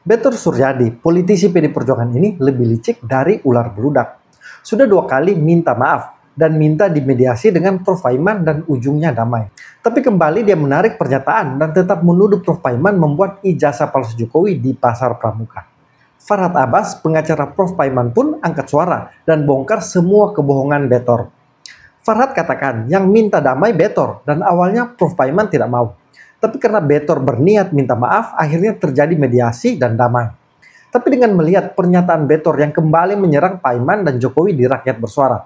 Betor Suryadi, politisi PD Perjuangan ini lebih licik dari ular beludak. Sudah 2 kali minta maaf dan minta dimediasi dengan Prof. Aiman dan ujungnya damai. Tapi kembali dia menarik pernyataan dan tetap menuduh Prof. Aiman membuat ijazah palsu Jokowi di Pasar Pramuka. Farhad Abbas, pengacara Prof. Aiman pun angkat suara dan bongkar semua kebohongan Betor. Farhad katakan yang minta damai Betor dan awalnya Prof. Aiman tidak mau. Tapi karena Betor berniat minta maaf, akhirnya terjadi mediasi dan damai. Tapi dengan melihat pernyataan Betor yang kembali menyerang Paiman dan Jokowi di Rakyat Bersuara,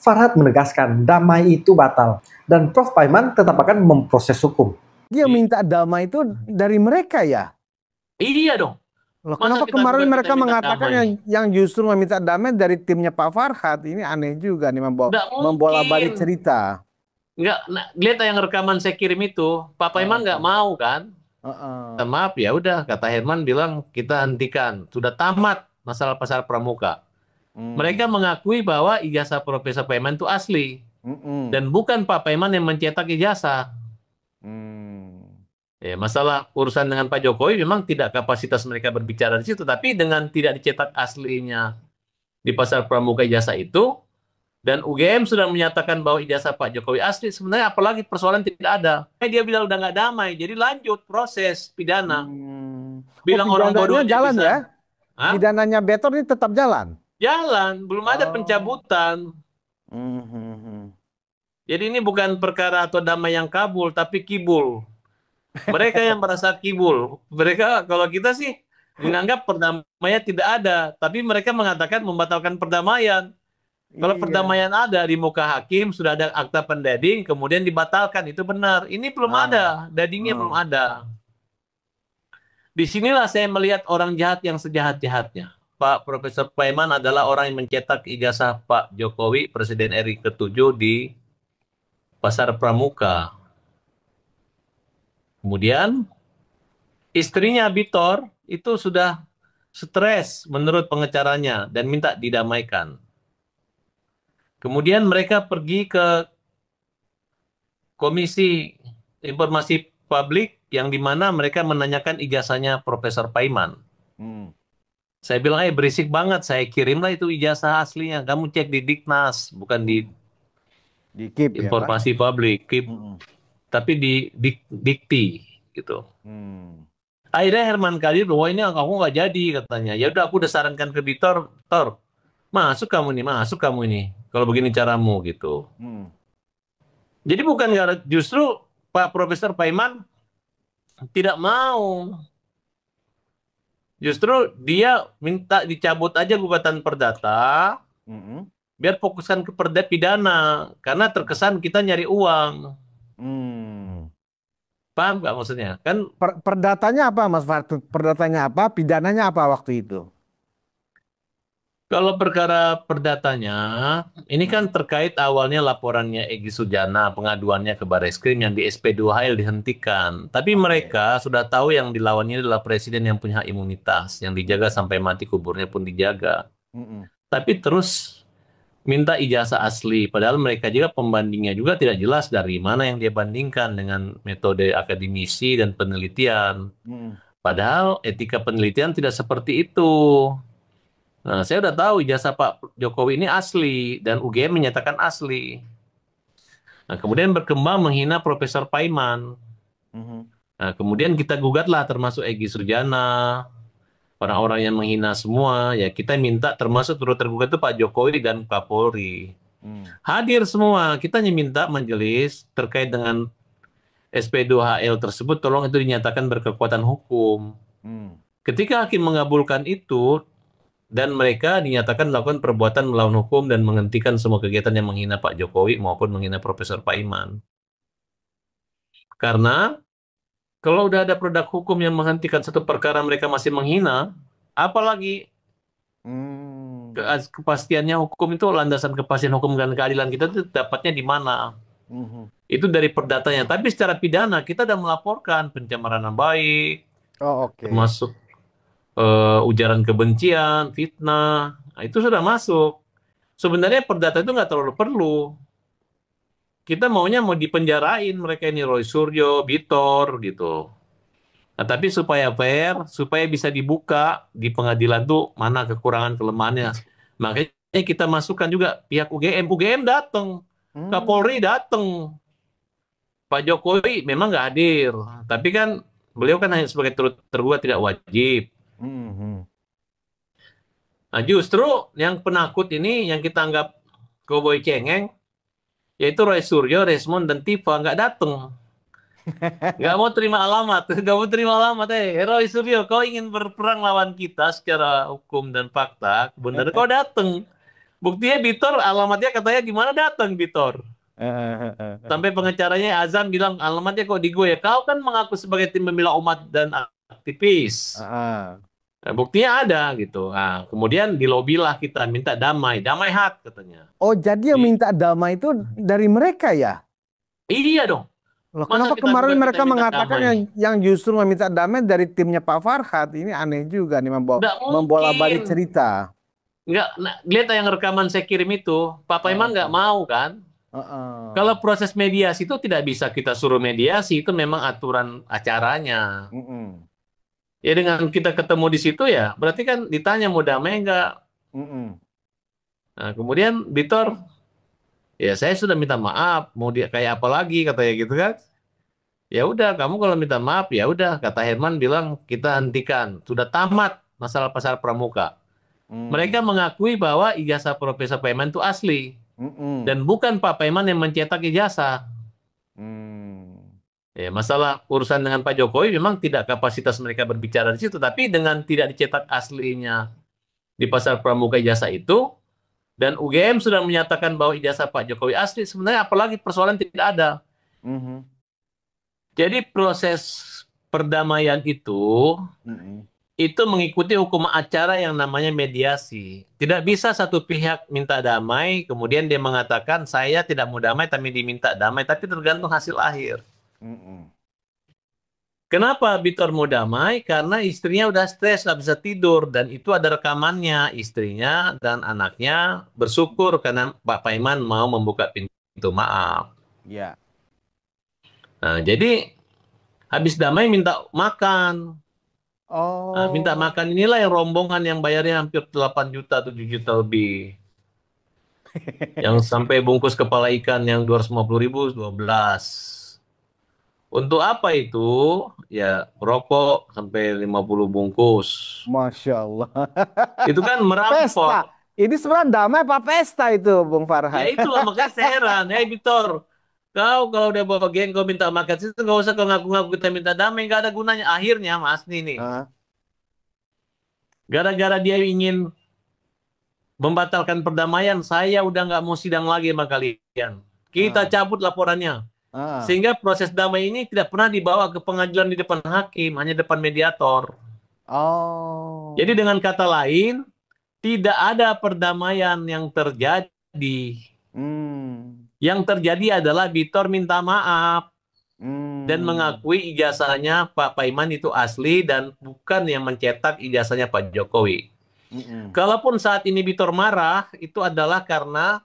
Farhad menegaskan damai itu batal dan Prof. Paiman tetap akan memproses hukum. Dia minta damai itu dari mereka ya? Iya dong. Loh, kenapa kemarin mereka mengatakan yang justru meminta damai dari timnya Pak Farhad? Ini aneh juga nih membola balik cerita. Enggak, lihat yang rekaman saya kirim itu, Pak Paiman nggak mau kan? Maaf ya udah, kata Herman bilang kita hentikan, sudah tamat masalah Pasar Pramuka. Mereka mengakui bahwa ijazah Profesor Paiman itu asli dan bukan Pak Paiman yang mencetak ijazah. Ya, masalah urusan dengan Pak Jokowi memang tidak kapasitas mereka berbicara di situ, tapi dengan tidak dicetak aslinya di Pasar Pramuka ijazah itu. Dan UGM sudah menyatakan bahwa ijazah Pak Jokowi asli, sebenarnya apalagi persoalan tidak ada. Dia bilang udah nggak damai, jadi lanjut proses pidana. Bilang orang bodohnya jalan bisa, ya? Pidananya Betor ini tetap jalan? Jalan, belum ada pencabutan. Jadi ini bukan perkara atau damai yang kabul, tapi kibul. Mereka yang merasa kibul. Mereka, kalau kita sih menganggap perdamaian tidak ada, tapi mereka mengatakan membatalkan perdamaian. Kalau perdamaian ada di muka hakim, sudah ada akta pendading, kemudian dibatalkan, itu benar. Ini belum ada, dadingnya belum ada. Disinilah saya melihat orang jahat yang sejahat-jahatnya. Pak Profesor Paiman adalah orang yang mencetak ijazah Pak Jokowi, Presiden RI ke-7 di Pasar Pramuka. Kemudian, istrinya Bitor itu sudah stres menurut pengacaranya dan minta didamaikan. Kemudian mereka pergi ke Komisi Informasi Publik yang dimana mereka menanyakan ijazahnya Profesor Paiman. Saya bilang, berisik banget, saya kirimlah itu ijazah aslinya. Kamu cek di Diknas, bukan di KIP, Informasi Publik, KIP, tapi di Dikti gitu. Akhirnya Herman Kadir, wah ini aku nggak jadi katanya. Ya udah aku udah sarankan ke Bitor, Tor, masuk kamu ini. Kalau begini caramu gitu. Jadi bukan justru Pak Profesor Paiman tidak mau. Justru dia minta dicabut aja gugatan perdata, biar fokuskan ke pidana. Karena terkesan kita nyari uang. Paham nggak maksudnya? Kan perdatanya apa, Mas Fartun? Perdatanya apa? Pidananya apa waktu itu? Kalau perkara perdatanya, ini kan terkait awalnya laporannya Egy Sujana, pengaduannya ke Barreskrim yang di SP2HL dihentikan. Tapi mereka sudah tahu yang dilawannya adalah presiden yang punya hak imunitas, yang dijaga sampai mati, kuburnya pun dijaga. Tapi terus minta ijazah asli, padahal mereka juga pembandingnya juga tidak jelas dari mana yang dia bandingkan dengan metode akademisi dan penelitian. Padahal etika penelitian tidak seperti itu. Nah, saya udah tahu ijazah Pak Jokowi ini asli dan UGM menyatakan asli. Nah, kemudian berkembang menghina Profesor Paiman. Nah, kemudian kita gugatlah termasuk Egy Sujana, orang-orang yang menghina semua. Ya kita minta termasuk turut tergugat itu Pak Jokowi dan Kapolri. Hadir semua. Kita hanya minta majelis terkait dengan SP2HL tersebut, tolong itu dinyatakan berkekuatan hukum. Ketika hakim mengabulkan itu, dan mereka dinyatakan melakukan perbuatan melawan hukum dan menghentikan semua kegiatan yang menghina Pak Jokowi maupun menghina Profesor Paiman. Karena kalau udah ada produk hukum yang menghentikan satu perkara mereka masih menghina, apalagi kepastiannya hukum itu, landasan kepastian hukum dan keadilan kita itu dapatnya di mana? Itu dari perdatanya. Tapi secara pidana kita sudah melaporkan pencemaran nama baik, termasuk ujaran kebencian, fitnah, nah, itu sudah masuk. Sebenarnya perdata itu nggak terlalu perlu. Kita maunya mau dipenjarain mereka ini, Roy Suryo, Bitor, gitu. Nah, tapi supaya fair, supaya bisa dibuka di pengadilan tuh mana kekurangan kelemahannya. Makanya kita masukkan juga pihak UGM. UGM datang, Kapolri datang, Pak Jokowi memang nggak hadir. Tapi kan beliau kan hanya sebagai tergugat tidak wajib. Nah, justru yang penakut ini yang kita anggap koboi cengeng, yaitu Roy Suryo, Resmond, dan Tifa nggak datang. Nggak mau terima alamat, nggak mau terima alamat. Roy Suryo, kau ingin berperang lawan kita secara hukum dan fakta, benar kau datang. Buktinya Bitor, alamatnya katanya gimana datang Bitor. Sampai pengacaranya Azam bilang alamatnya kok di gue ya. Kau kan mengaku sebagai tim pembela umat dan aktivis. Nah, buktinya ada gitu. Nah, kemudian dilobilah kita minta damai, damai hak katanya. Oh, jadi yang minta damai itu dari mereka ya? Iya dong. Loh, Masa kenapa kita kemarin kita mereka minta mengatakan damai? yang justru meminta damai dari timnya Pak Farhad? Ini aneh juga nih Nggak membola-balik mungkin. cerita. Nggak, nah, lihat yang rekaman saya kirim itu, Pak Paiman nggak mau kan? Kalau proses mediasi itu tidak bisa kita suruh mediasi, itu memang aturan acaranya. Ya dengan kita ketemu di situ ya, berarti kan ditanya mau damai nggak? Nah, kemudian Bitor, ya saya sudah minta maaf, mau dia kayak apa lagi katanya gitu kan? Ya udah, kamu kalau minta maaf ya udah, kata Herman bilang kita hentikan, sudah tamat masalah pasar pramuka. Mereka mengakui bahwa ijazah Profesor Paiman itu asli dan bukan Pak Paiman yang mencetak ijazah. Ya, masalah urusan dengan Pak Jokowi memang tidak kapasitas mereka berbicara di situ, tapi dengan tidak dicetak aslinya di pasar pramuka ijazah itu, dan UGM sudah menyatakan bahwa ijazah Pak Jokowi asli, sebenarnya apalagi persoalan tidak ada. Jadi proses perdamaian itu mengikuti hukum acara yang namanya mediasi. Tidak bisa satu pihak minta damai, kemudian dia mengatakan saya tidak mau damai, tapi diminta damai, tapi tergantung hasil akhir. Kenapa Bitor mau damai? Karena istrinya udah stres, nggak bisa tidur. Dan itu ada rekamannya. Istrinya dan anaknya bersyukur karena Pak Paiman mau membuka pintu maaf. Ya. Nah, jadi habis damai minta makan. Nah, minta Oh. makan inilah yang rombongan yang bayarnya hampir 8 juta, 7 juta lebih. Yang sampai bungkus kepala ikan yang 250.000, 12. Untuk apa itu? Ya, rokok sampai 50 bungkus. Masya Allah. Itu kan merampok. Pesta. Ini sebenarnya damai apa pesta itu, Bung Ya Farhan? itulah makanya saya heran. Hei Victor, kau kalau udah bawa geng kau minta makan situ nggak usah kau ngaku-ngaku kita minta damai, nggak ada gunanya. Akhirnya Mas nih, gara-gara dia ingin membatalkan perdamaian, saya udah nggak mau sidang lagi sama kalian. Kita cabut laporannya. Sehingga proses damai ini tidak pernah dibawa ke pengadilan di depan hakim, hanya depan mediator. Jadi dengan kata lain, tidak ada perdamaian yang terjadi. Yang terjadi adalah Bitor minta maaf dan mengakui ijazahnya Pak Paiman itu asli dan bukan yang mencetak ijazahnya Pak Jokowi. Kalaupun saat ini Bitor marah, itu adalah karena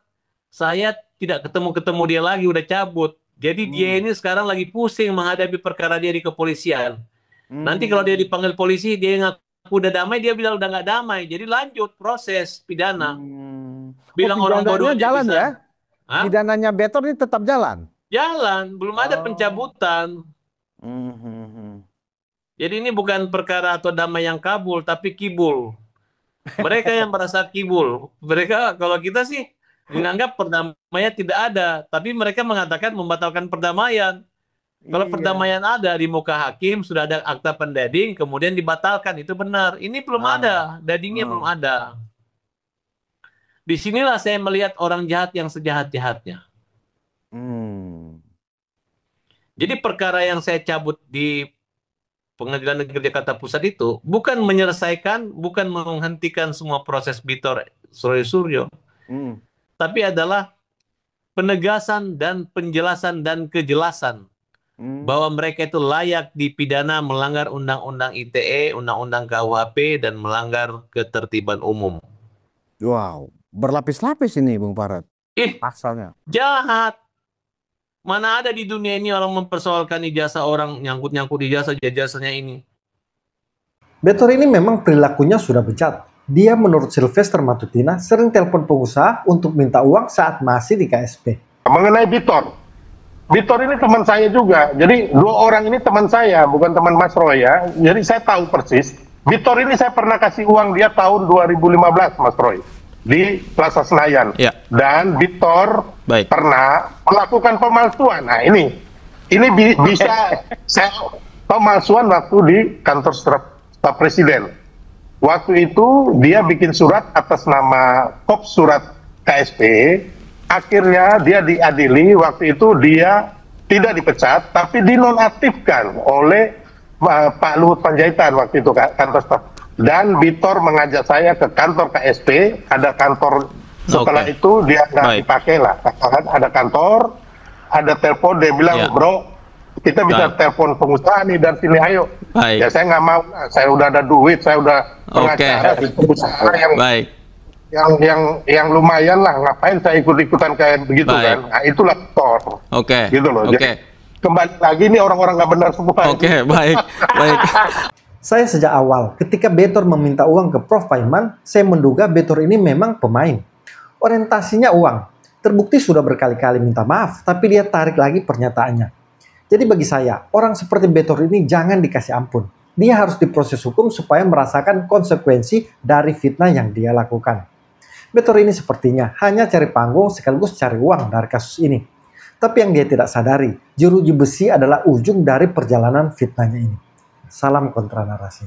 saya tidak ketemu-ketemu dia lagi, udah cabut. Jadi dia ini sekarang lagi pusing menghadapi perkara dia di kepolisian. Nanti kalau dia dipanggil polisi, dia ngaku udah damai, dia bilang udah nggak damai. Jadi lanjut proses pidana. Bilang orang bodohnya jalan bisa. Ya? Pidananya Bitor ini tetap jalan? Jalan, belum ada pencabutan. Jadi ini bukan perkara atau damai yang kabul, tapi kibul. Mereka yang merasa kibul. Mereka, kalau kita sih, menganggap perdamaian tidak ada, tapi mereka mengatakan membatalkan perdamaian. Kalau perdamaian ada di muka hakim, sudah ada akta pendading, kemudian dibatalkan, itu benar. Ini belum ada, dadingnya belum ada. Disinilah saya melihat orang jahat yang sejahat-jahatnya. Jadi perkara yang saya cabut di Pengadilan Negeri Jakarta Pusat itu bukan menyelesaikan, bukan menghentikan semua proses Bitor Roy Suryo, tapi adalah penegasan dan penjelasan dan kejelasan bahwa mereka itu layak dipidana melanggar Undang-Undang ITE, Undang-Undang KUHP, dan melanggar ketertiban umum. Wow, berlapis-lapis ini Bung Farad. Ih, pasalnya jahat. Mana ada di dunia ini orang mempersoalkan ijazah orang, nyangkut-nyangkut ijazahnya ini. Betor ini memang perilakunya sudah bejat. Dia menurut Sylvester Matutina sering telepon pengusaha untuk minta uang saat masih di KSP. Mengenai Bitor ini teman saya juga. Jadi dua orang ini teman saya, bukan teman Mas Roy ya. Jadi saya tahu persis. Bitor ini saya pernah kasih uang dia tahun 2015, Mas Roy, di Plaza Senayan. Ya. Dan Bitor pernah melakukan pemalsuan. Nah ini bisa saya pemalsuan waktu di kantor staf Presiden. Waktu itu dia bikin surat atas nama kop surat KSP. Akhirnya dia diadili. Waktu itu dia tidak dipecat, tapi dinonaktifkan oleh Pak Luhut Panjaitan waktu itu kantor staf. Dan Bitor mengajak saya ke kantor KSP. Ada kantor setelah itu dia nggak dipakai lah. Ada kantor, ada telepon, dia bilang bro, kita bisa telepon pengusaha nih dari sini, ayo. Ya saya nggak mau, saya udah ada duit, saya udah pengacara di pengusaha yang lumayan lah, ngapain saya ikut-ikutan kayak begitu kan? Nah itulah Tor. Gitu loh. Jadi, kembali lagi nih orang-orang nggak benar semua. Baik. Saya sejak awal, ketika Betor meminta uang ke Prof. Paiman, saya menduga Betor ini memang pemain. Orientasinya uang. Terbukti sudah berkali-kali minta maaf, tapi dia tarik lagi pernyataannya. Jadi bagi saya, orang seperti Betor ini jangan dikasih ampun. Dia harus diproses hukum supaya merasakan konsekuensi dari fitnah yang dia lakukan. Betor ini sepertinya hanya cari panggung sekaligus cari uang dari kasus ini. Tapi yang dia tidak sadari, jeruji besi adalah ujung dari perjalanan fitnahnya ini. Salam kontra narasi.